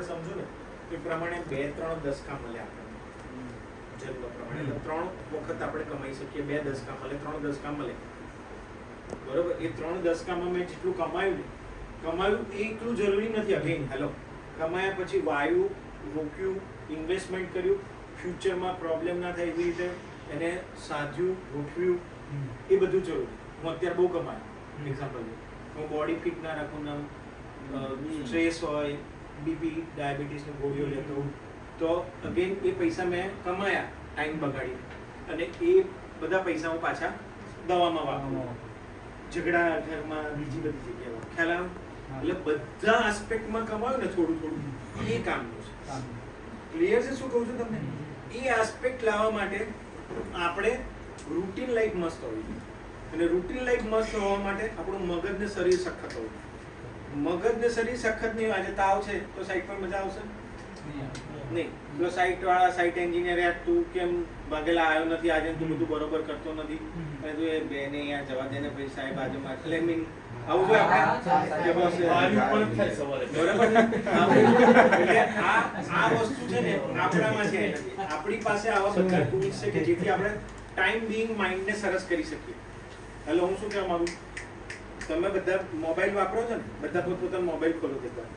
સમજો ને એ પ્રમાણે 2-3 દસકા મળે આપણને જરૂર પ્રમાણે. એટલે 3 વખત આપણે કમાઈ શકીએ. 2 દસકા મળે, 3 દસકા મળે, બરોબર. એ 3 દસકામાં મેં જેટલું કમાયું એ એટલું જરૂરી નથી. અગેન હેલો, કમાયા પછી વાયુ રોક્યું, ઇન્વેસ્ટમેન્ટ કર્યું, ફ્યુચરમાં પ્રોબ્લેમ ના થાય એવી રીતે એને સાધ્યું, ગોઠવ્યું, એ બધું જરૂરી. હું અત્યારે બહુ કમાયું એક્ઝામ્પલ, હું બોડી ફિટ ના રાખું, સ્ટ્રેસ હોય, બીપી ડાયાબિટીસની ગોળીઓ લેતો, તો અગેન એ પૈસા મેં કમાયા ટાઈમ બગાડી, અને એ બધા પૈસા હું પાછા દવામાં વાપરું, ઝઘડા ઘરમાં, બીજી બધી જગ્યાએ. ખ્યાલ આવે? એટલે બધા આસ્પેક્ટમાં કમાયું ને થોડું થોડું, એ કામનું છે. ક્લિયર છે શું કહું છું તમને? એ આસ્પેક્ટ લાવવા માટે આપણે રૂટીન લાઈફ મસ્ત હોવી જોઈએ. અને રૂટીન લાઈફ મસ્ત હોવા માટે આપણું મગજ ને શરીર સખત હોવું જોઈએ. મગજ ને શરીર સખત નહીં, આજે તાવ છે તો સાઈટ પર મજા આવશે નહીં. જો સાઈટ વાળા સાઈટ એન્જિનિયર યાર તું કેમ ભાગેલા આવ્યો નથી આજે, તું બધું બરોબર કરતો નથી, અને તું એ બેને યાર જવા દે ને ભાઈ સાહેબ બાજુમાં, એટલે મીન આવું જો આપણે આ વસ્તુ છે ને આપણામાં છે. આપણી પાસે આવા બધા ટૂલ્સ છે કે જેથી આપણે ટાઈમ બીઇંગ માઇન્ડ ને સરસ કરી શકીએ. એટલે હું શું કહેવા માંગુ, તમે બધા મોબાઈલ વાપરો છો ને, બધા પોતપોતાનો મોબાઈલ ખોલો દેતા,